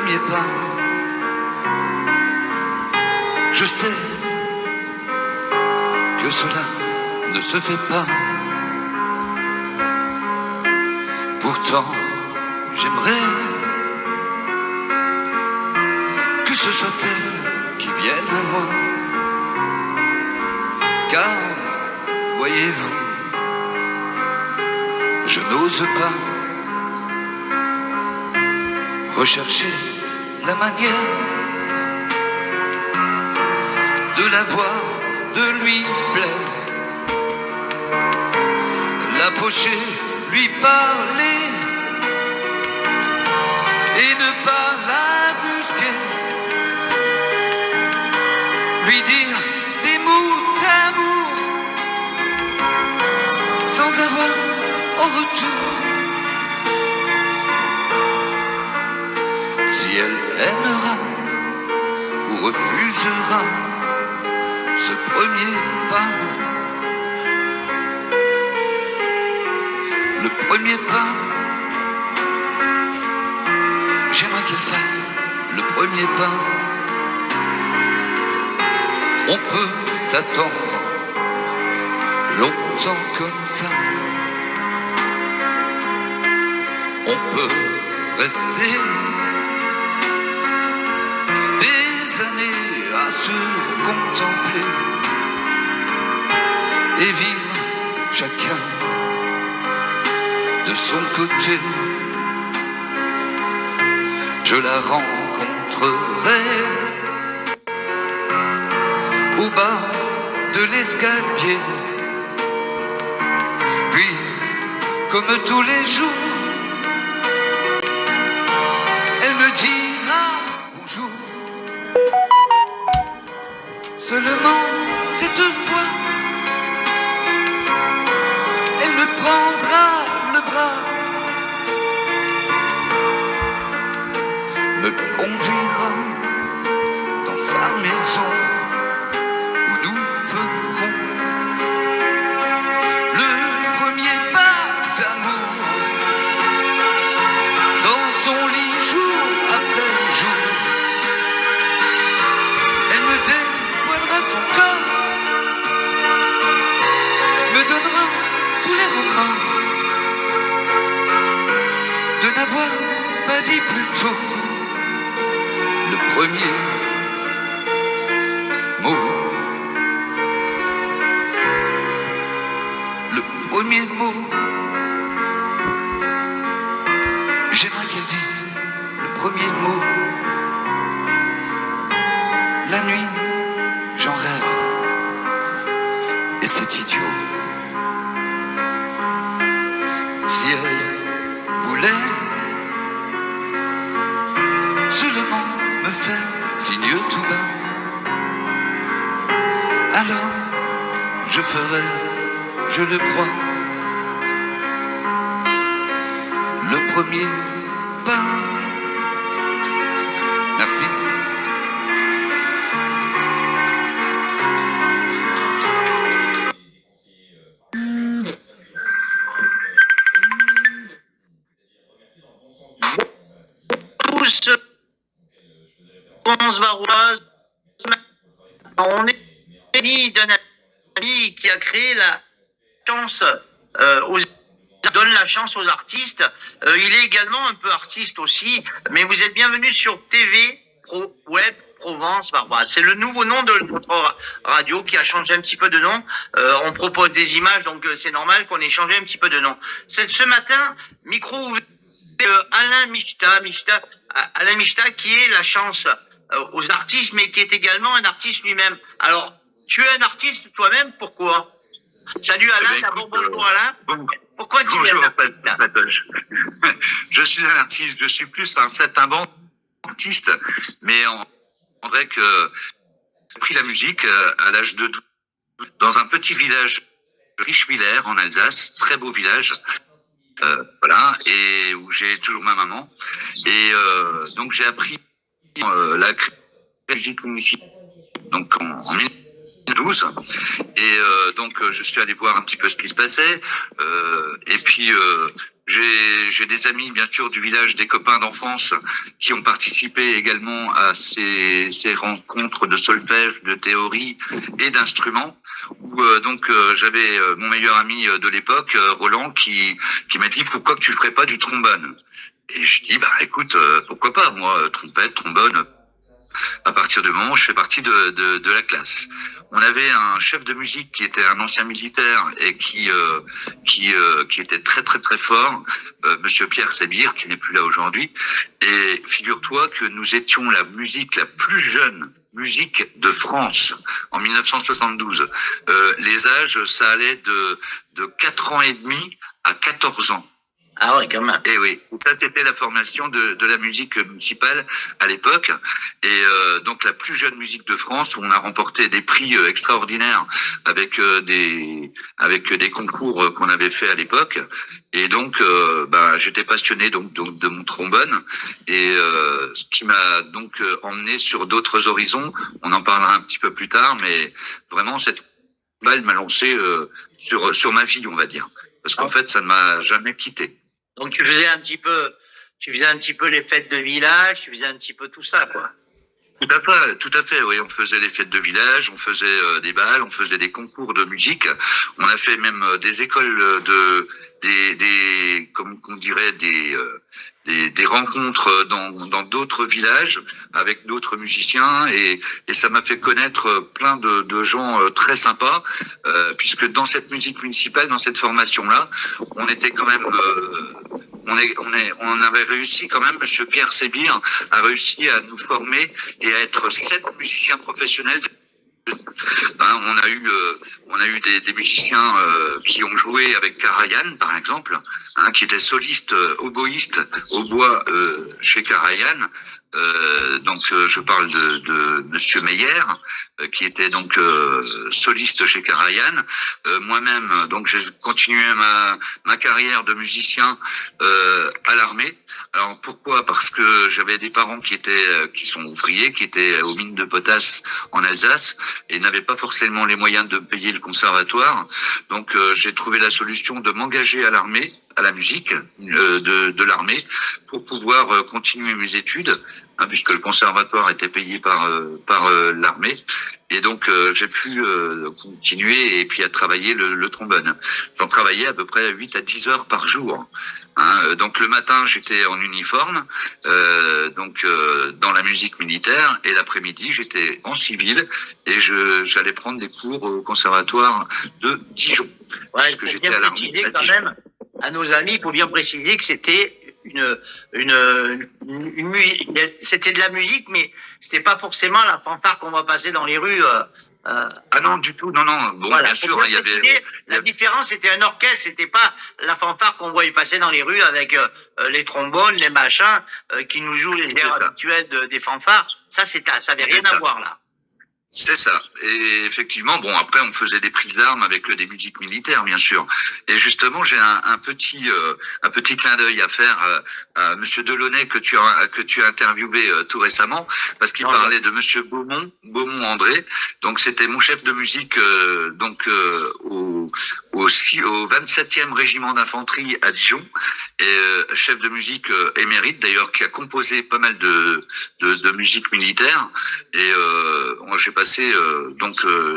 premier pas. Je sais que cela ne se fait pas. Pourtant, j'aimerais que ce soit elle qui vienne à moi. Car, voyez-vous, je n'ose pas rechercher la manière de la voir, de lui plaire, l'approcher, lui parler et ne pas la brusquer, lui dire des mots d'amour sans avoir en retour. Si elle aimera ou refusera ce premier pas, le premier pas, j'aimerais qu'elle fasse le premier pas. On peut s'attendre longtemps comme ça. On peut rester des années à se contempler et vivre chacun de son côté. Je la rencontrerai au bas de l'escalier, puis comme tous les jours, elle me dira bonjour. Seulement cette fois, elle me prendra le bras, me conduira dans sa maison où nous ferons le premier pas d'amour dans son lit jour après jour. Elle me dévoilera son corps, me donnera tous les romans de n'avoir pas dit plus tôt le premier mot. Le premier mot. J'aimerais qu'elle dise le premier mot. La nuit, j'en rêve. Et c'est idiot. Si elle voulait seulement me faire signe tout bas, alors je ferai, je le crois, le premier pas. Merci. Tous, France varoise, on est ami d'un ami qui a créé la chance donne la chance aux artistes. Il est également un peu artiste aussi, mais vous êtes bienvenus sur TV Pro Web Provence Varoise. C'est le nouveau nom de notre radio qui a changé un petit peu de nom. On propose des images, donc c'est normal qu'on ait changé un petit peu de nom. Ce matin, micro ouvert Alain Michta qui est la chance aux artistes, mais qui est également un artiste lui-même. Alors, tu es un artiste toi-même, pourquoi? Salut Alain, d'abord bonjour Alain. Pourquoi tu es un artiste? Je suis un artiste, je suis plus un bon artiste, mais on dirait que j'ai pris la musique à l'âge de 12 dans un petit village de Richwiller en Alsace, très beau village, voilà, et où j'ai toujours ma maman. Et donc j'ai appris la musique municipale, donc en 2012, et donc je suis allé voir un petit peu ce qui se passait, et puis J'ai des amis, bien sûr, du village, des copains d'enfance qui ont participé également à ces rencontres de solfège, de théorie et d'instruments. Où j'avais mon meilleur ami de l'époque, Roland, qui m'a dit pourquoi que tu ferais pas du trombone. Et je dis bah écoute, pourquoi pas, moi trompette, trombone. À partir du moment où je fais partie de la classe. On avait un chef de musique qui était un ancien militaire et qui était très très très fort, Monsieur Pierre Sabir, qui n'est plus là aujourd'hui. Et figure-toi que nous étions la musique la plus jeune musique de France en 1972. Les âges, ça allait de 4 ans et demi à 14 ans. Ah ouais, quand même. Et oui, ça c'était la formation de la musique municipale à l'époque. Et donc la plus jeune musique de France, où on a remporté des prix extraordinaires avec des concours qu'on avait fait à l'époque. Et donc j'étais passionné donc de mon trombone, et ce qui m'a donc emmené sur d'autres horizons. On en parlera un petit peu plus tard, mais vraiment cette balle m'a lancé sur ma vie, on va dire, parce qu'en fait ça ne m'a jamais quitté. Donc tu faisais un petit peu les fêtes de village, tu faisais un petit peu tout ça, quoi. Tout à fait, oui. On faisait les fêtes de village, on faisait des balles, on faisait des concours de musique. On a fait même des écoles comme on dirait, des rencontres dans d'autres villages avec d'autres musiciens, et ça m'a fait connaître plein de gens très sympas, puisque dans cette musique municipale, dans cette formation-là, on était quand même on avait réussi quand même, Monsieur Pierre Sébir a réussi à nous former et à être 7 musiciens professionnels. On a eu des musiciens qui ont joué avec Karajan, par exemple, qui était soliste oboïste au bois chez Karajan. Je parle de Monsieur Meyer, qui était donc soliste chez Karajan. Moi-même, donc j'ai continué ma carrière de musicien à l'armée. Alors pourquoi? Parce que j'avais des parents qui sont ouvriers, qui étaient aux mines de potasse en Alsace, et n'avaient pas forcément les moyens de payer le conservatoire. Donc j'ai trouvé la solution de m'engager à l'armée, à la musique de l'armée, pour pouvoir continuer mes études, puisque le conservatoire était payé par l'armée. Et donc j'ai pu continuer et puis à travailler le trombone. J'en travaillais à peu près 8 à 10 heures par jour. Donc le matin j'étais en uniforme, dans la musique militaire, et l'après-midi j'étais en civil, et j'allais prendre des cours au conservatoire de Dijon. Ouais, parce que j'étais à l'armée. Quand même, à nos amis, il faut bien préciser que c'était c'était de la musique, mais c'était pas forcément la fanfare qu'on va passer dans les rues. Ah non, du tout, non. Bon, voilà, bien sûr, il y avait... La différence, c'était un orchestre, c'était pas la fanfare qu'on voyait passer dans les rues avec les trombones, les machins, qui nous jouent les airs habituels des fanfares. Ça avait rien à voir, là. C'est ça. Et effectivement, bon, après, on faisait des prises d'armes avec des musiques militaires, bien sûr. Et justement, j'ai un petit clin d'œil à faire à Monsieur Delaunay, que tu as interviewé tout récemment, parce qu'il parlait de Monsieur Beaumont André. Donc, c'était mon chef de musique, au 27e régiment d'infanterie à Dijon, et chef de musique émérite, d'ailleurs, qui a composé pas mal de musique militaire. Et j'ai passé,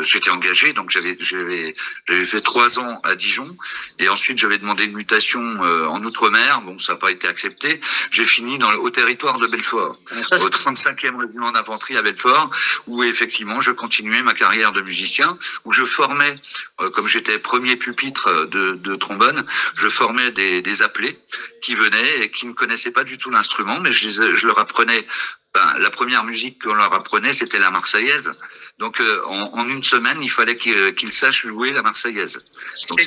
j'étais engagé, donc j'avais fait 3 ans à Dijon, et ensuite j'avais demandé une mutation en Outre-mer. Bon, ça n'a pas été accepté. J'ai fini au territoire de Belfort, au 35e régiment d'infanterie à Belfort, où effectivement je continuais ma carrière de musicien, où je formais, comme j'étais premier pupitre de trombone, je formais des appelés qui venaient et qui ne connaissaient pas du tout l'instrument, mais je leur apprenais. La première musique qu'on leur apprenait, c'était la Marseillaise. Donc, en une semaine, il fallait qu'ils sachent jouer la Marseillaise. Donc,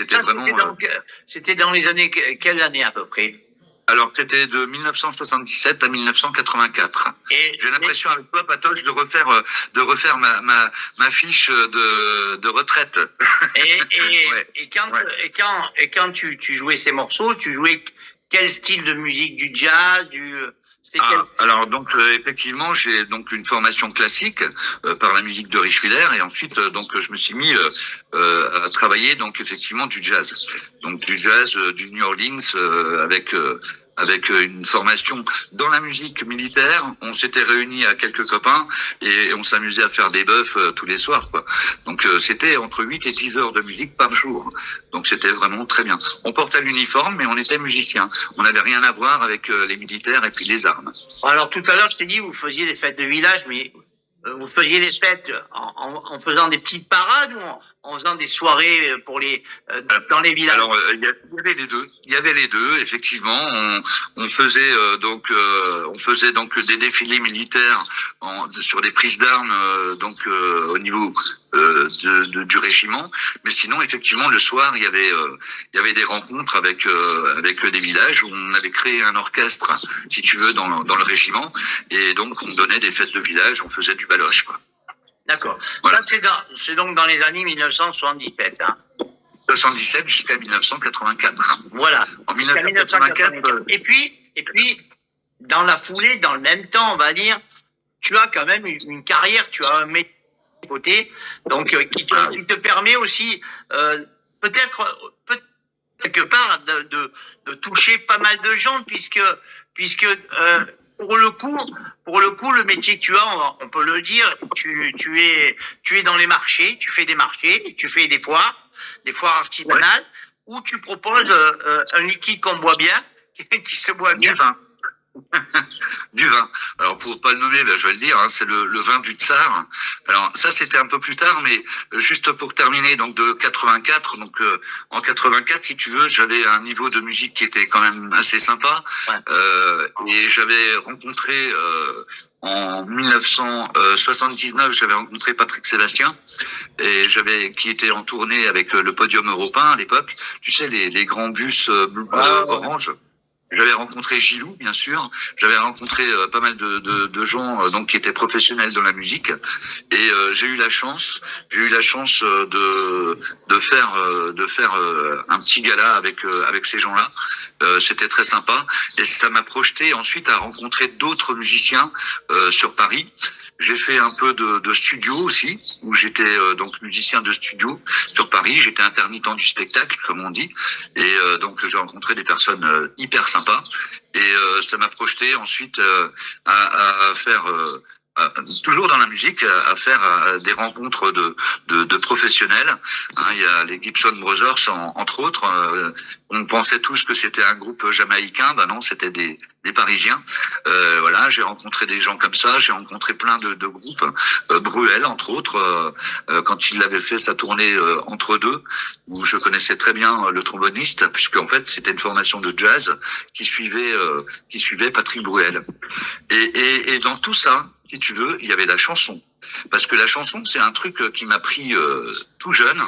c'était dans les années, quelle année à peu près? Alors, c'était de 1977 à 1984. J'ai l'impression avec toi, Patoche, de refaire ma fiche de retraite. Et quand tu jouais ces morceaux, tu jouais quel style de musique? Du jazz, C'était quel style? Alors donc effectivement j'ai donc une formation classique par la musique de Richwiller et ensuite donc je me suis mis à travailler donc effectivement du jazz, donc du jazz du New Orleans avec une formation dans la musique militaire. On s'était réunis à quelques copains et on s'amusait à faire des bœufs tous les soirs, quoi. Donc c'était entre 8 et 10 heures de musique par jour. Donc c'était vraiment très bien. On portait l'uniforme, mais on était musiciens. On n'avait rien à voir avec les militaires et puis les armes. Alors tout à l'heure, je t'ai dit, vous faisiez les fêtes de village, mais vous faisiez les fêtes en faisant des petites parades ou en faisant des soirées pour dans les villages? Alors, il y avait les deux. Il y avait les deux, effectivement. On faisait on faisait donc des défilés militaires sur des prises d'armes, au niveau du régiment. Mais sinon, effectivement, le soir, il y avait des rencontres avec des villages où on avait créé un orchestre, si tu veux, dans le régiment. Et donc, on donnait des fêtes de village, on faisait du baloche, quoi. D'accord. Voilà. Ça, c'est donc dans les années 1977. Hein. 77 jusqu'à 1984. Voilà. En 1984. Et puis, dans la foulée, dans le même temps, on va dire, tu as quand même une carrière, tu as un métier à côté, donc qui te permet aussi peut-être quelque part de toucher pas mal de gens, puisque pour le coup, le métier que tu as, on peut le dire, tu es dans les marchés, tu fais des marchés, tu fais des foires artisanales, où tu proposes un liquide qu'on boit bien, qui se boit bien. Du vin. Du vin. Alors pour pas le nommer, je vais le dire, hein, c'est le vin du Tsar. Alors ça c'était un peu plus tard, mais juste pour terminer, donc de 84, donc en 84, si tu veux, j'avais un niveau de musique qui était quand même assez sympa, et j'avais rencontré en 1979, j'avais rencontré Patrick Sébastien et qui était en tournée avec le Podium Européen à l'époque. Tu sais les grands bus orange. J'avais rencontré Gilou, bien sûr. J'avais rencontré pas mal de gens donc qui étaient professionnels de la musique. Et j'ai eu la chance de faire un petit gala avec ces gens-là. C'était très sympa. Et ça m'a projeté ensuite à rencontrer d'autres musiciens sur Paris. J'ai fait un peu de studio aussi, où j'étais donc musicien de studio sur Paris. J'étais intermittent du spectacle, comme on dit, et donc j'ai rencontré des personnes hyper sympas. Et ça m'a projeté ensuite à faire toujours dans la musique, à faire des rencontres de professionnels. Hein, il y a les Gibson Brothers, entre autres. On pensait tous que c'était un groupe jamaïcain. Ben non, c'était des Parisiens. Voilà, j'ai rencontré des gens comme ça. J'ai rencontré plein de groupes. Bruel, entre autres, quand il avait fait sa tournée entre deux, où je connaissais très bien le tromboniste, puisque en fait c'était une formation de jazz qui suivait Patrick Bruel. Et dans tout ça, si tu veux, il y avait la chanson. Parce que la chanson, c'est un truc qui m'a pris tout jeune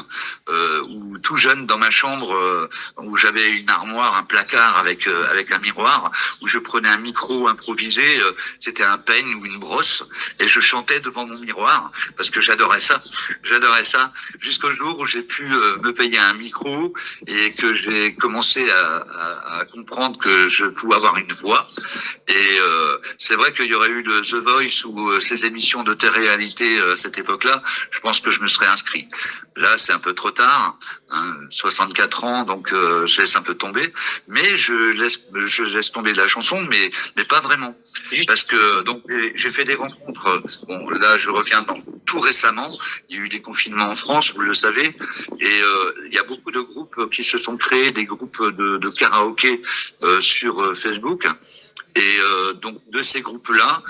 dans ma chambre, où j'avais une armoire, un placard avec un miroir, où je prenais un micro improvisé, c'était un peigne ou une brosse, et je chantais devant mon miroir, parce que j'adorais ça, jusqu'au jour où j'ai pu me payer un micro, et que j'ai commencé à comprendre que je pouvais avoir une voix. Et c'est vrai qu'il y aurait eu The Voice ou ces émissions de télé-réalité à cette époque-là, je pense que je me serais inscrit. Là, c'est un peu trop tard, hein, 64 ans, donc je laisse un peu tomber. Mais je laisse tomber de la chanson, mais pas vraiment. Parce que donc j'ai fait des rencontres. Bon, là, je reviens tout récemment. Il y a eu des confinements en France, vous le savez, et il y a beaucoup de groupes qui se sont créés, des groupes de karaoké sur Facebook. Et donc de ces groupes-là,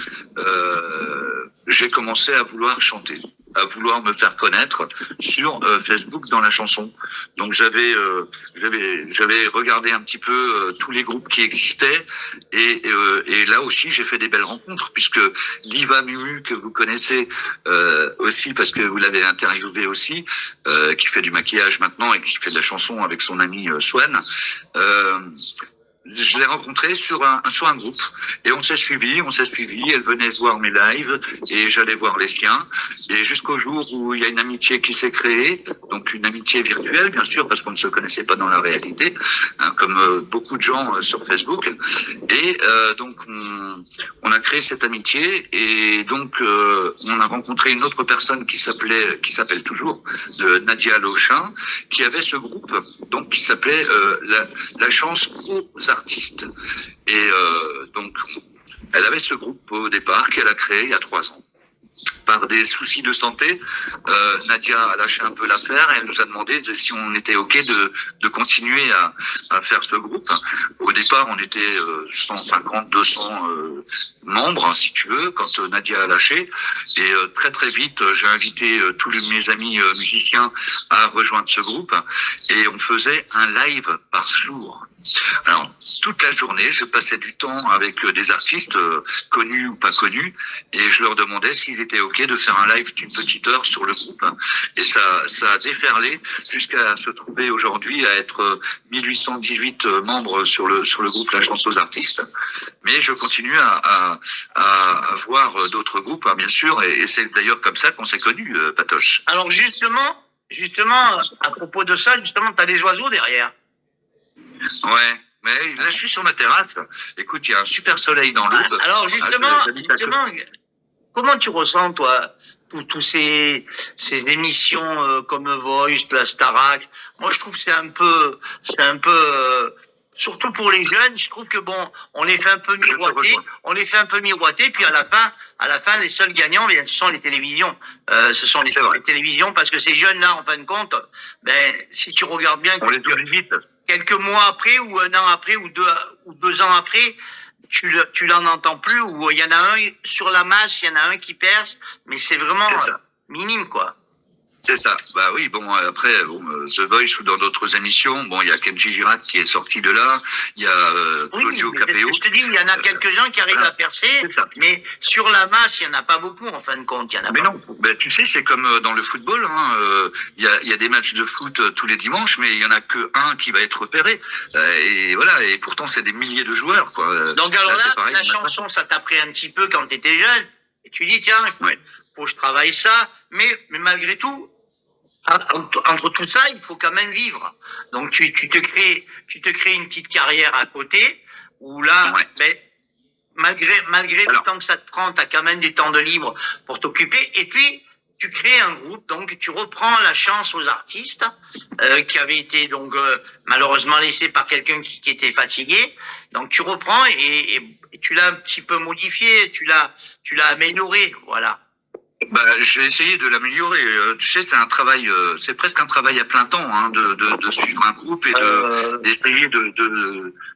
j'ai commencé à vouloir chanter, à vouloir me faire connaître sur Facebook dans la chanson. Donc j'avais regardé un petit peu tous les groupes qui existaient, et là aussi j'ai fait des belles rencontres, puisque Diva Mumu, que vous connaissez aussi parce que vous l'avez interviewé aussi, qui fait du maquillage maintenant et qui fait de la chanson avec son ami Swan. je l'ai rencontrée sur un groupe et on s'est suivi. Elle venait voir mes lives et j'allais voir les siens. Et jusqu'au jour où il y a une amitié qui s'est créée, donc une amitié virtuelle, bien sûr, parce qu'on ne se connaissait pas dans la réalité, hein, comme beaucoup de gens sur Facebook. Et donc on a créé cette amitié et donc on a rencontré une autre personne qui s'appelle toujours Nadia Lochin, qui avait ce groupe donc qui s'appelait la chance aux artistes. Et donc, elle avait ce groupe au départ qu'elle a créé il y a 3 ans. Par des soucis de santé, Nadia a lâché un peu l'affaire et elle nous a demandé si on était OK de continuer à faire ce groupe. Au départ, on était 150, 200 membres, si tu veux, quand Nadia a lâché. Et très très vite, j'ai invité tous mes amis musiciens à rejoindre ce groupe et on faisait un live par jour. Alors, toute la journée, je passais du temps avec des artistes connus ou pas connus et je leur demandais s'ils étaient OK de faire un live d'une petite heure sur le groupe. Et ça a déferlé jusqu'à se trouver aujourd'hui à être 1818 membres sur le groupe La Chance aux artistes. Mais je continue à voir d'autres groupes, hein, bien sûr, et c'est d'ailleurs comme ça qu'on s'est connus, Patoche. Alors justement, à propos de ça, justement, t'as des oiseaux derrière. Ouais, mais là je suis sur ma terrasse. Écoute, il y a un super soleil dans l'aube. Alors justement, comment tu ressens toi tous ces émissions comme Voice, la Starac? Moi, je trouve que c'est un peu surtout pour les jeunes, je trouve que bon, on les fait un peu miroiter, puis à la fin, les seuls gagnants, ce sont les télévisions. Ce sont les télévisions, parce que ces jeunes-là, en fin de compte, si tu regardes bien, on les oublie vite. Quelques mois après, ou un an après, ou 2 ans après, tu l'en entends plus, ou il y en a un, sur la masse, il y en a un qui perce, mais c'est vraiment minime, quoi. C'est ça. Bah oui, bon, après, The Voice ou dans d'autres émissions, bon, il y a Kenji Girac qui est sorti de là, il y a Claudio Capéo. Je te dis, il y en a quelques-uns qui arrivent à percer, mais sur la masse, il n'y en a pas beaucoup, en fin de compte. Mais non, tu sais, c'est comme dans le football, hein, il y a des matchs de foot tous les dimanches, mais il y en a que un qui va être repéré. Et voilà, et pourtant, c'est des milliers de joueurs, quoi. Donc alors là, la chanson, ça t'a pris un petit peu quand tu étais jeune, et tu dis, tiens, il faut que je travaille ça, mais malgré tout, entre tout ça, il faut quand même vivre. Donc tu te crées une petite carrière à côté où là, malgré le temps que ça te prend, tu as quand même du temps de libre pour t'occuper. Et puis tu crées un groupe, donc tu reprends La Chance aux artistes qui avait été donc malheureusement laissé par quelqu'un qui était fatigué. Donc tu reprends et tu l'as un petit peu modifié, tu l'as amélioré, voilà. J'ai essayé de l'améliorer. Tu sais, c'est un travail, c'est presque un travail à plein temps, hein, de suivre un groupe et d'essayer tu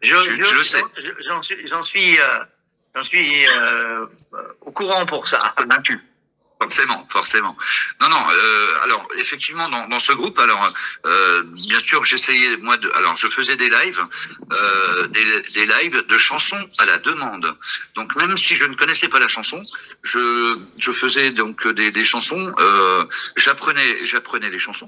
le sais. J'en suis au courant pour ça. Convaincu. Forcément. Non. Alors effectivement, dans ce groupe, bien sûr, j'essayais je faisais des lives de chansons à la demande. Donc même si je ne connaissais pas la chanson, je faisais donc des chansons. J'apprenais les chansons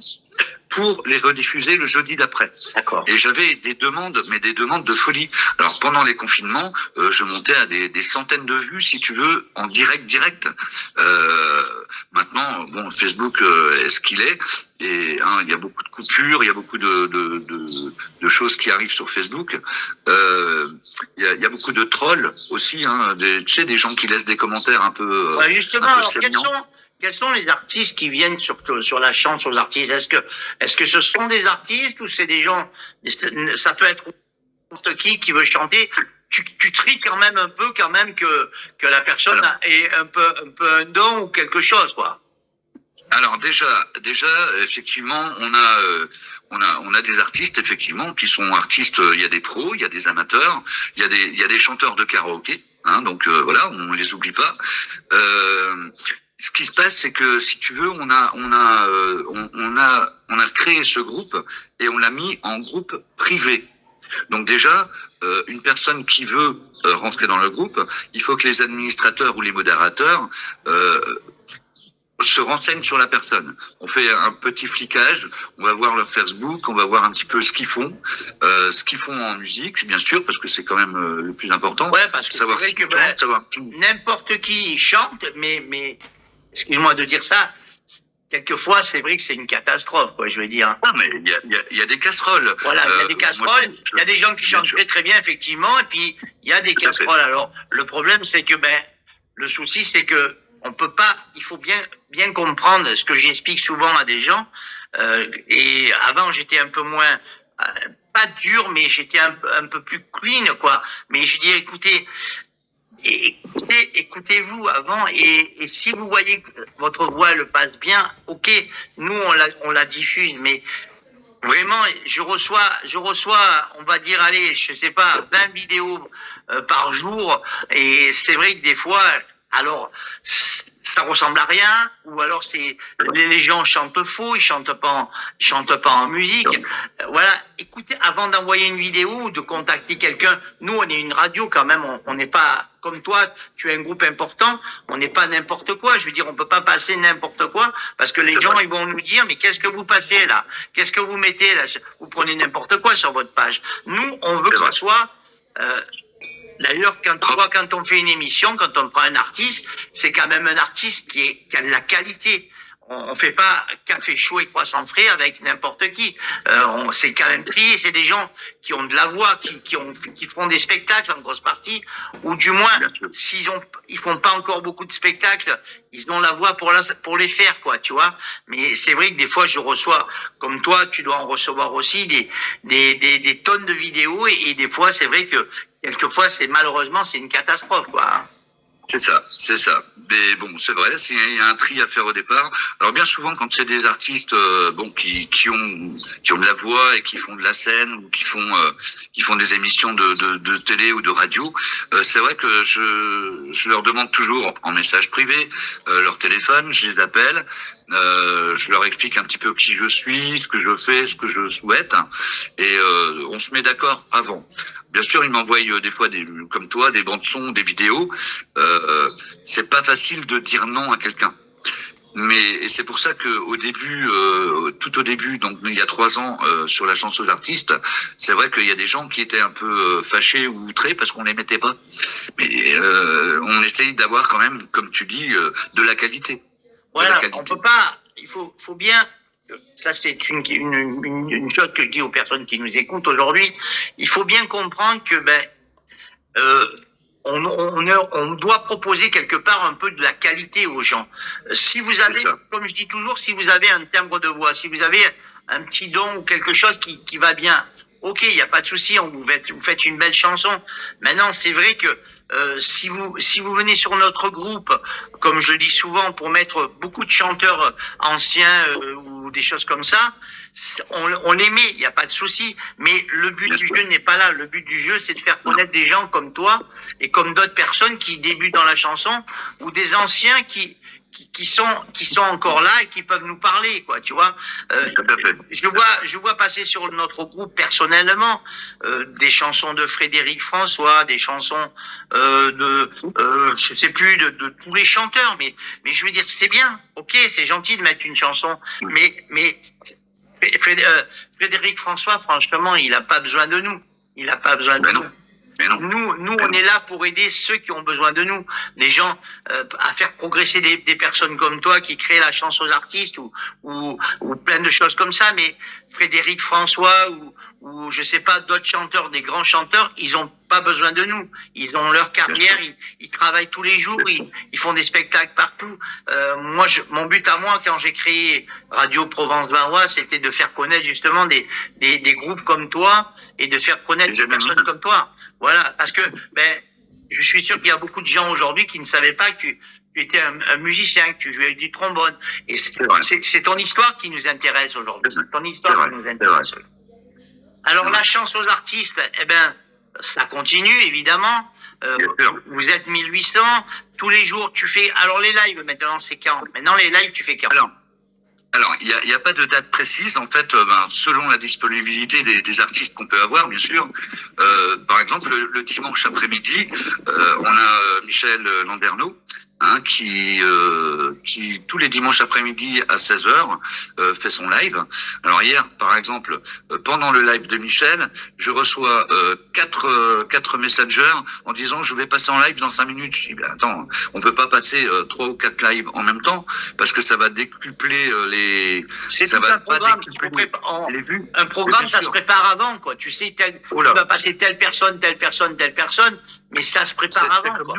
pour les rediffuser le jeudi d'après. D'accord. Et j'avais des demandes de folie. Alors pendant les confinements, je montais à des centaines de vues, si tu veux, en direct. Maintenant, bon, Facebook est ce qu'il est, et il y a beaucoup de coupures, il y a beaucoup de choses qui arrivent sur Facebook. Il y a beaucoup de trolls aussi, tu sais, des gens qui laissent des commentaires un peu. Justement, alors quels sont les artistes qui viennent sur La Chance aux artistes? Est-ce que ce sont des artistes ou c'est des gens? Ça peut être n'importe qui veut chanter. Tu tries quand même un peu que la personne ait un peu un don ou quelque chose, quoi. Alors déjà effectivement on a des artistes effectivement qui sont artistes. Il y a des pros, il y a des amateurs, il y a des chanteurs de karaoké, donc voilà, on les oublie pas. Ce qui se passe, c'est que si tu veux, on a créé ce groupe et on l'a mis en groupe privé. Donc déjà, une personne qui veut rentrer dans le groupe, il faut que les administrateurs ou les modérateurs se renseigne sur la personne. On fait un petit flicage, on va voir leur Facebook, on va voir un petit peu ce qu'ils font en musique, bien sûr, parce que c'est quand même le plus important. Ouais, parce que savoir c'est vrai ce qu'ils que chantent, savoir n'importe qui chante, mais excuse-moi de dire ça, quelquefois c'est vrai que c'est une catastrophe, quoi, je veux dire. Ah, mais il y a des casseroles. Voilà, il y a des casseroles, il y a des gens qui chantent très très bien, effectivement, et puis il y a des casseroles. Alors, le problème, c'est que, le souci, c'est que on peut pas, il faut bien comprendre ce que j'explique souvent à des gens, et avant, j'étais un peu moins, pas dur, mais j'étais un peu plus clean, quoi. Mais je dis, écoutez-vous avant, et si vous voyez que votre voix elle passe bien, ok, nous on la diffuse, mais vraiment je reçois, on va dire, allez, je sais pas, 20 vidéos par jour, et c'est vrai que des fois, alors ça ressemble à rien, ou alors c'est les gens chantent faux, ils chantent pas en musique. Voilà, écoutez, avant d'envoyer une vidéo ou de contacter quelqu'un, nous on est une radio quand même, on n'est pas comme toi, tu es un groupe important, on n'est pas n'importe quoi. Je veux dire, on peut pas passer n'importe quoi, parce que les gens ils vont nous dire, mais qu'est-ce que vous passez là? Qu'est-ce que vous mettez là? Vous prenez n'importe quoi sur votre page. Nous, on veut que ça soit d'ailleurs, quand on fait une émission, quand on prend un artiste, c'est quand même un artiste qui a de la qualité. On fait pas café chaud et croissant frais avec n'importe qui. C'est quand même trié. C'est des gens qui ont de la voix, qui feront des spectacles en grosse partie, ou du moins, ils font pas encore beaucoup de spectacles, ils ont la voix pour les faire, quoi, tu vois. Mais c'est vrai que des fois, je reçois, comme toi, tu dois en recevoir aussi des tonnes de vidéos, et des fois, c'est vrai que quelquefois, malheureusement, c'est une catastrophe, quoi. C'est ça. Mais bon, c'est vrai, il y a un tri à faire au départ. Alors bien souvent, quand c'est des artistes qui ont de la voix et qui font de la scène, ou qui font des émissions de télé ou de radio, c'est vrai que je leur demande toujours en message privé leur téléphone, je les appelle. Je leur explique un petit peu qui je suis, ce que je fais, ce que je souhaite, et on se met d'accord avant. Bien sûr, ils m'envoient des fois, comme toi, des bandes son, des vidéos. C'est pas facile de dire non à quelqu'un. Et c'est pour ça que tout au début, donc il y a 3 ans, sur la chance aux artistes, c'est vrai qu'il y a des gens qui étaient un peu fâchés ou outrés parce qu'on les mettait pas. Mais on essaye d'avoir quand même, comme tu dis, de la qualité. Voilà, on peut pas. Il faut bien. Ça, c'est une chose que je dis aux personnes qui nous écoutent aujourd'hui. Il faut bien comprendre que on doit proposer quelque part un peu de la qualité aux gens. Si vous avez, comme je dis toujours, si vous avez un timbre de voix, si vous avez un petit don ou quelque chose qui va bien, ok, il n'y a pas de souci, vous faites une belle chanson. Maintenant, c'est vrai que si vous venez sur notre groupe, comme je dis souvent, pour mettre beaucoup de chanteurs anciens ou des choses comme ça, on les met, il n'y a pas de souci. Mais le but du jeu n'est pas là. Le but du jeu, c'est de faire connaître des gens comme toi et comme d'autres personnes qui débutent dans la chanson, ou des anciens qui sont encore là et qui peuvent nous parler, quoi, tu vois. Je vois passer sur notre groupe personnellement des chansons de Frédéric François, des chansons je sais plus, de tous les chanteurs, mais je veux dire, c'est bien, ok, c'est gentil de mettre une chanson, mais Frédéric François, franchement, il n'a pas besoin de nous. Il n'a pas besoin de nous. Nous, on est là pour aider ceux qui ont besoin de nous. Des gens à faire progresser des personnes comme toi qui créent la chance aux artistes ou plein de choses comme ça. Mais Frédéric François ou je sais pas, d'autres chanteurs, des grands chanteurs, ils ont pas besoin de nous. Ils ont leur carrière, ils travaillent tous les jours, ils font des spectacles partout. Mon but à moi, quand j'ai créé Radio Provence-Varois, c'était de faire connaître justement des groupes comme toi et de faire connaître des personnes comme toi. Voilà, parce que je suis sûr qu'il y a beaucoup de gens aujourd'hui qui ne savaient pas que tu étais un musicien, que tu jouais du trombone. Et c'est ton histoire qui nous intéresse aujourd'hui. C'est ton histoire qui nous intéresse. Alors la chance aux artistes, ça continue évidemment. Vous êtes 1800 tous les jours. Tu fais. Alors les lives maintenant, c'est quand? Maintenant les lives, tu fais quand? Alors, il y a pas de date précise. En fait, selon la disponibilité des artistes qu'on peut avoir, bien sûr. Par exemple, le dimanche après-midi, on a Michel Landerneau, qui qui tous les dimanches après-midi à 16h fait son live. Alors hier, par exemple, pendant le live de Michel, je reçois quatre messengers en disant je vais passer en live dans 5 minutes. Je dis ben attends, on peut pas passer 3 ou 4 lives en même temps parce que ça va décupler les. C'est ça tout va un pas programme. décupler les vues. Un programme, ça sûr. se prépare avant, quoi. Tu sais, tu vas passer telle personne, mais ça se prépare avant, quoi.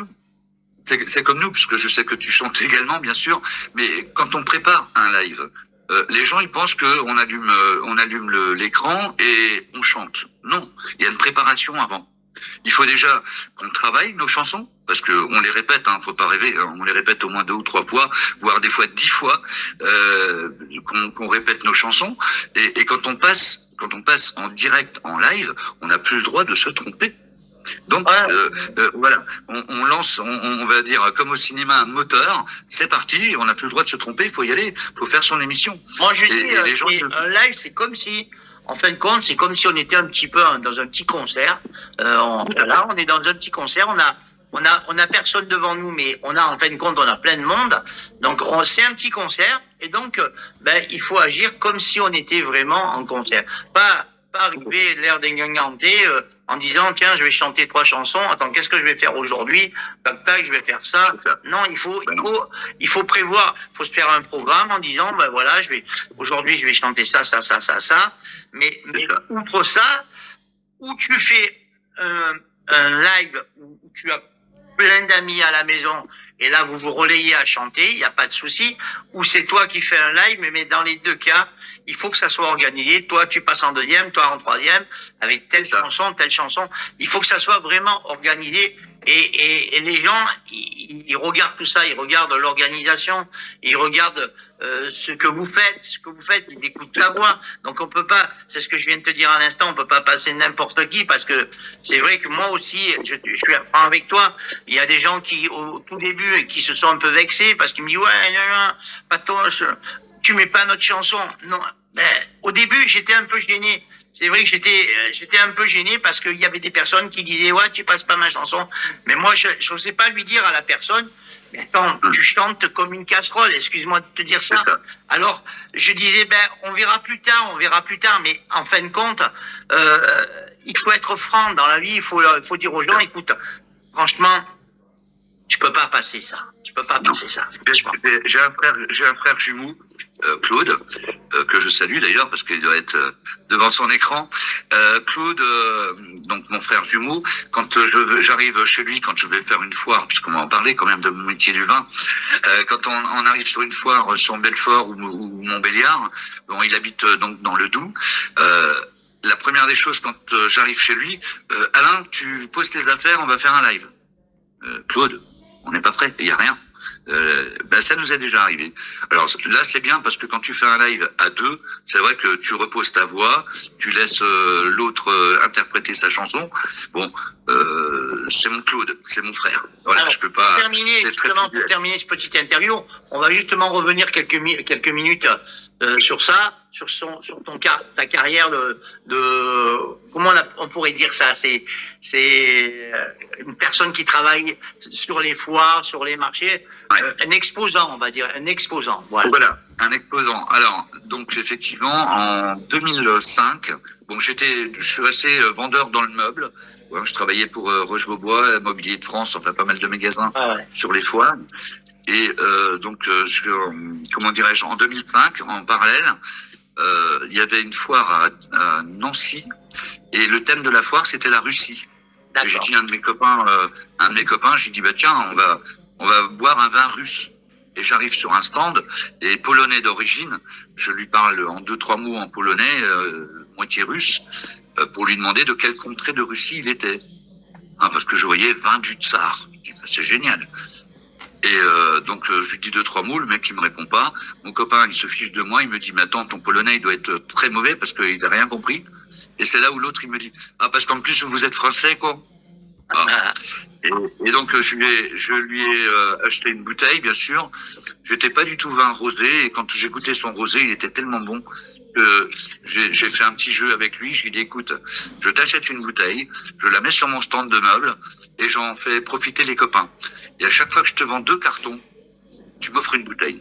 C'est comme nous, puisque je sais que tu chantes également, bien sûr, mais quand on prépare un live, les gens ils pensent qu'on allume l'écran et on chante. Non, il y a une préparation avant. Il faut déjà qu'on travaille nos chansons, parce que on les répète, faut pas rêver, on les répète au moins 2 ou 3 fois, voire des fois 10 fois, qu'on répète nos chansons. Et quand on passe en direct, en live, on n'a plus le droit de se tromper. Donc voilà, on lance, on va dire comme au cinéma un moteur, c'est parti, on n'a plus le droit de se tromper, il faut y aller, il faut faire son émission. Moi je dis, un live c'est comme si, en fin de compte, c'est comme si on était un petit peu dans un petit concert. Là, on est dans un petit concert, on a personne devant nous, mais on a en fin de compte, on a plein de monde. Donc c'est un petit concert, et donc il faut agir comme si on était vraiment en concert. Pas arriver l'air d'inganganté en disant tiens je vais chanter 3 chansons, attends qu'est-ce que je vais faire aujourd'hui, tac je vais faire ça. Non, il faut prévoir, il faut se faire un programme en disant voilà aujourd'hui je vais chanter ça, mais outre ça, où tu fais un live où tu as plein d'amis à la maison et là vous vous relayez à chanter, il n'y a pas de souci, ou c'est toi qui fais un live, mais dans les 2 cas il faut que ça soit organisé. Toi, tu passes en 2e, toi en 3e, avec telle chanson. Il faut que ça soit vraiment organisé. Et les gens, ils regardent tout ça, ils regardent l'organisation, ils regardent ce que vous faites, ils écoutent la voix. Donc on peut pas, c'est ce que je viens de te dire à l'instant, on peut pas passer n'importe qui, parce que c'est vrai que moi aussi, je suis franc avec toi, il y a des gens qui, au tout début, qui se sont un peu vexés, parce qu'ils me disent, non, pas toi, tu mets pas notre chanson. Non, au début, j'étais un peu gêné. C'est vrai que j'étais un peu gêné parce qu'il y avait des personnes qui disaient ouais tu passes pas ma chanson. Mais moi je n'osais pas lui dire à la personne mais attends tu chantes comme une casserole. Excuse-moi de te dire ça. Alors je disais on verra plus tard. Mais en fin de compte il faut être franc dans la vie. Il faut dire aux gens écoute franchement tu peux pas passer ça. J'ai un frère jumeau, Claude, que je salue d'ailleurs parce qu'il doit être devant son écran. Claude, donc mon frère jumeau, quand j'arrive chez lui, quand je vais faire une foire, puisqu'on va en parler quand même de mon métier du vin, quand on arrive sur une foire sur Belfort ou Montbéliard, bon, il habite donc dans le Doubs. La première des choses quand j'arrive chez lui, Alain, tu poses tes affaires, on va faire un live. Claude, on n'est pas prêt, il n'y a rien. Ça nous est déjà arrivé. Alors là, c'est bien parce que quand tu fais un live à 2, c'est vrai que tu reposes ta voix, tu laisses l'autre interpréter sa chanson. Bon, c'est mon Claude, c'est mon frère. Voilà, alors, je peux pas. Pour terminer ce petit interview, on va justement revenir quelques minutes sur ça, sur ta carrière de comment on pourrait dire ça, c'est une personne qui travaille sur les foires, sur les marchés, un exposant, on va dire, un exposant. Voilà, un exposant. Alors, donc effectivement, en 2005, bon, je suis resté vendeur dans le meuble. Ouais, je travaillais pour Roche-Beaubois, Mobilier de France, enfin pas mal de magasins sur les foires. Et comment dirais-je, en 2005, en parallèle, il y avait une foire à Nancy, et le thème de la foire, c'était la Russie. Et j'ai dit à un de mes copains, j'ai dit, tiens, on va boire un vin russe. Et j'arrive sur un stand, et polonais d'origine, je lui parle en 2-3 mots en polonais, moitié russe, pour lui demander de quelle contrée de Russie il était. Parce que je voyais vin du tsar. Je dis, c'est génial. Et donc je lui dis 2-3 mots, le mec il me répond pas. Mon copain il se fiche de moi, il me dit mais attends, ton polonais il doit être très mauvais parce qu'il n'a rien compris. Et c'est là où l'autre il me dit parce qu'en plus vous êtes français quoi. Et donc je lui ai acheté une bouteille bien sûr. J'étais pas du tout vin rosé et quand j'ai goûté son rosé il était tellement bon que j'ai fait un petit jeu avec lui. Je lui ai dit écoute, je t'achète une bouteille, je la mets sur mon stand de meubles et j'en fais profiter les copains. Et à chaque fois que je te vends 2 cartons, tu m'offres une bouteille.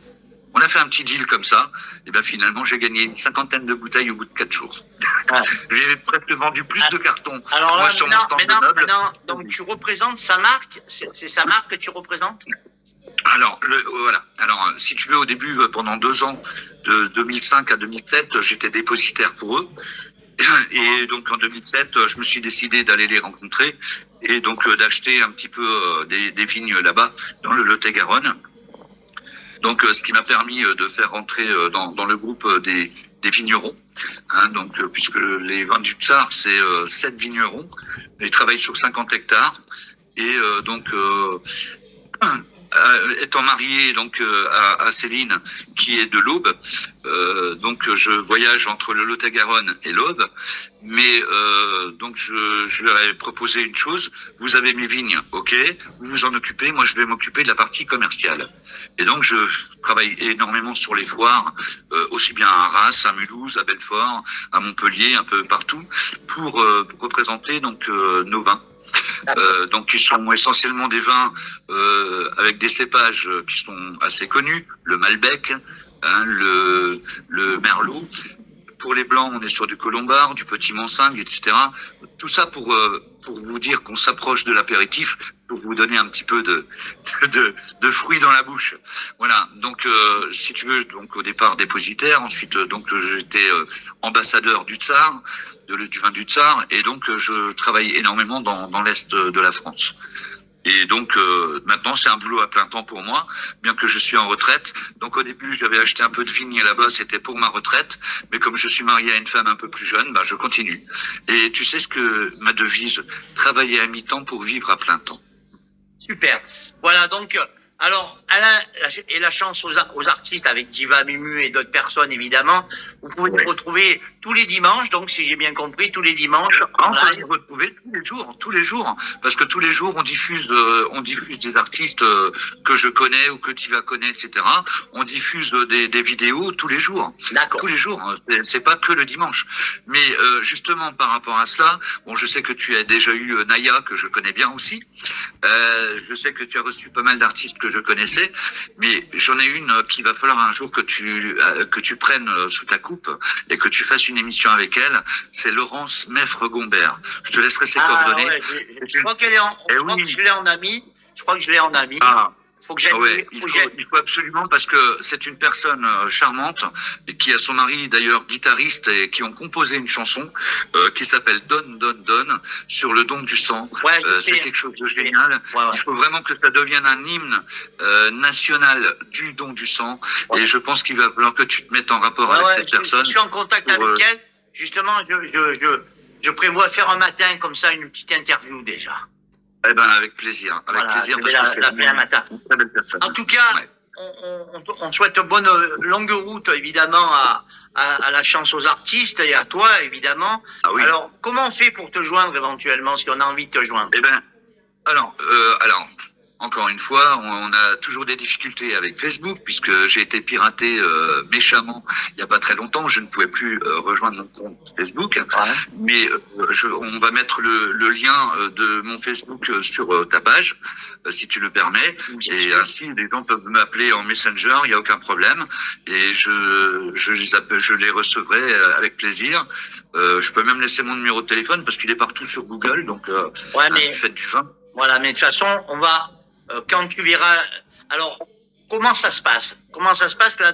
On a fait un petit deal comme ça, et ben finalement j'ai gagné une 50aine de bouteilles au bout de 4 jours. Ah. J'ai presque vendu plus de cartons. Alors là, Moi, sur mon stand de meubles. maintenant, donc tu représentes sa marque, c'est sa marque que tu représentes? Alors, voilà. Alors, si tu veux, au début, pendant 2 ans, de 2005 à 2007, j'étais dépositaire pour eux. Et donc, en 2007, je me suis décidé d'aller les rencontrer et donc d'acheter un petit peu des vignes là-bas, dans le Lot-et-Garonne. Donc, ce qui m'a permis de faire rentrer dans le groupe des vignerons. Hein, donc, puisque les vins du Tsar, c'est 7 vignerons. Ils travaillent sur 50 hectares. Et donc... étant marié donc à Céline qui est de l'Aube, donc je voyage entre le Lot-et-Garonne et l'Aube, mais donc je leur ai proposé une chose: vous avez mes vignes, ok, vous vous en occupez, moi je vais m'occuper de la partie commerciale. Et donc je travaille énormément sur les foires, aussi bien à Arras, à Mulhouse, à Belfort, à Montpellier, un peu partout, pour représenter donc nos vins. Donc qui sont essentiellement des vins avec des cépages qui sont assez connus, le Malbec, hein, le Merlot. Pour les blancs, on est sur du Colombard, du Petit Mansingue, etc. Tout ça pour vous dire qu'on s'approche de l'apéritif, pour vous donner un petit peu de fruits dans la bouche. Voilà. Donc, si tu veux, donc au départ dépositaire, ensuite donc j'étais ambassadeur du Tsar, du vin du Tsar, et donc je travaille énormément dans l'est de la France. Et donc maintenant c'est un boulot à plein temps pour moi, bien que je suis en retraite. Donc au début j'avais acheté un peu de vigne là-bas, c'était pour ma retraite. Mais comme je suis marié à une femme un peu plus jeune, je continue. Et tu sais ce que ma devise: travailler à mi-temps pour vivre à plein temps. Super. Voilà, donc, alors, Alain, et la chance aux artistes avec Diva, Mumu et d'autres personnes, évidemment. Vous pouvez nous retrouver tous les dimanches, donc, si j'ai bien compris, tous les dimanches. On peut nous retrouver tous les jours, parce que tous les jours, on diffuse des artistes que je connais ou que Diva connaît, etc. On diffuse des vidéos tous les jours. D'accord. Tous les jours. C'est pas que le dimanche. Mais justement, par rapport à cela, bon, je sais que tu as déjà eu Naya, que je connais bien aussi. Je sais que tu as reçu pas mal d'artistes que je connaissais, mais j'en ai une qu'il va falloir un jour que tu prennes sous ta coupe et que tu fasses une émission avec elle. C'est Laurence Meffre-Gombert. Je te laisserai ses coordonnées. Ouais, je crois qu'elle est que je l'ai en ami. Je crois que je l'ai en ami. Faut que j'aille. Ouais, il faut absolument, parce que c'est une personne charmante et qui a son mari d'ailleurs guitariste et qui ont composé une chanson qui s'appelle Donne, donne, donne, sur le don du sang. Ouais, c'est quelque chose de génial. Ouais. Il faut vraiment que ça devienne un hymne national du don du sang. Ouais. Et je pense qu'il va falloir que tu te mettes en rapport avec cette personne. Je suis en contact avec elle. Justement, je prévois faire un matin comme ça une petite interview déjà. Eh ben, avec plaisir. Avec plaisir, parce que c'est un matin. Une très belle personne. En tout cas, on souhaite bonne longue route, évidemment, à la chance aux artistes et à toi, évidemment. Ah oui. Alors, comment on fait pour te joindre éventuellement, si on a envie de te joindre? Eh ben, alors, encore une fois, on a toujours des difficultés avec Facebook, puisque j'ai été piraté méchamment il n'y a pas très longtemps. Je ne pouvais plus rejoindre mon compte Facebook. Ouais. Mais on va mettre le lien de mon Facebook sur ta page, si tu le permets. Et ainsi, les gens peuvent m'appeler en Messenger, il n'y a aucun problème. Et je les recevrai avec plaisir. Je peux même laisser mon numéro de téléphone, parce qu'il est partout sur Google. Donc, tu fais du vin. Voilà, mais de toute façon, on va... quand tu verras, alors comment ça se passe? Comment ça se passe là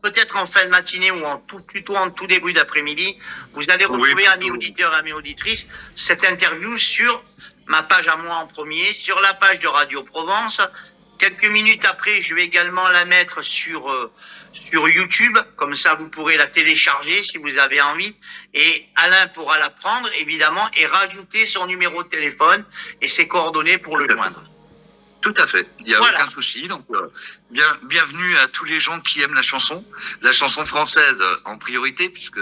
peut-être en fin de matinée ou plutôt en tout début d'après-midi, vous allez retrouver, amis auditeurs, amis auditrices, cette interview sur ma page à moi en premier, sur la page de Radio Provence. Quelques minutes après, je vais également la mettre sur YouTube, comme ça vous pourrez la télécharger si vous avez envie, et Alain pourra la prendre évidemment et rajouter son numéro de téléphone et ses coordonnées pour le joindre. Tout à fait, il n'y a aucun souci. Donc bienvenue à tous les gens qui aiment la chanson française en priorité, puisque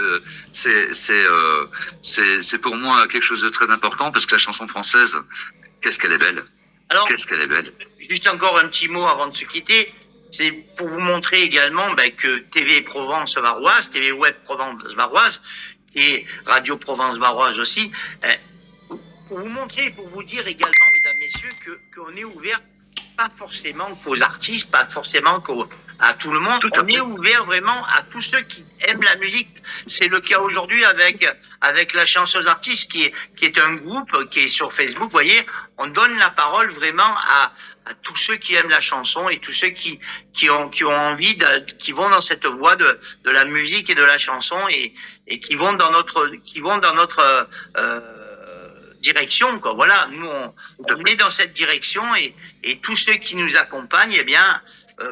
c'est pour moi quelque chose de très important, parce que la chanson française, qu'est-ce qu'elle est belle. Alors, qu'est-ce qu'elle est belle. Juste encore un petit mot avant de se quitter. C'est pour vous montrer également que TV Provence Varoise, TV Web Provence Varoise et Radio Provence Varoise aussi, pour vous montrer et pour vous dire également, mesdames, messieurs, qu'on est ouvert pas forcément qu'aux artistes, pas forcément à tout le monde. Tout à On fait. est ouvert vraiment à tous ceux qui aiment la musique. C'est le cas aujourd'hui avec la chanceuse artiste qui est un groupe qui est sur Facebook. Vous voyez, on donne la parole vraiment à tous ceux qui aiment la chanson et tous ceux qui ont envie qui vont dans cette voie de la musique et de la chanson et qui vont dans notre direction, quoi. Voilà, nous on est dans cette direction et tous ceux qui nous accompagnent, eh bien,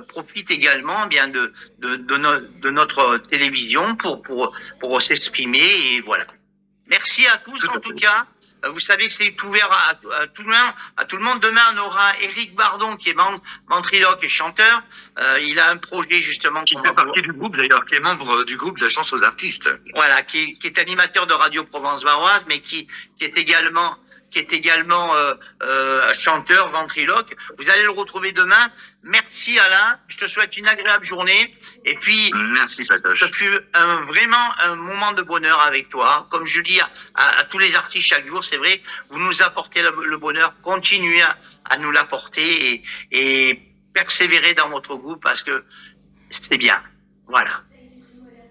profitent également, eh bien, de notre télévision pour s'exprimer et voilà. Merci à tous en tout cas. Vous savez que c'est ouvert à tout le monde. Demain, on aura Éric Bardon qui est ventriloque et chanteur. Il a un projet justement Qui fait partie du groupe d'ailleurs, qui est membre du groupe de la chance aux artistes. voilà, qui est animateur de Radio Provence Varoise, mais qui est également chanteur, ventriloque. Vous allez le retrouver demain. Merci Alain, je te souhaite une agréable journée. Et puis, Merci Patoche. ce fut vraiment un moment de bonheur avec toi. Comme je dis à tous les artistes chaque jour, c'est vrai, vous nous apportez le bonheur. Continuez à nous l'apporter et persévérez dans votre groupe parce que c'est bien. Voilà.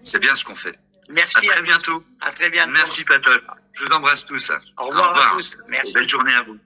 C'est bien ce qu'on fait. Merci. À très bientôt. À très bientôt. Merci Patoche. Je vous embrasse tous. Au revoir à tous. Merci. Belle journée à vous.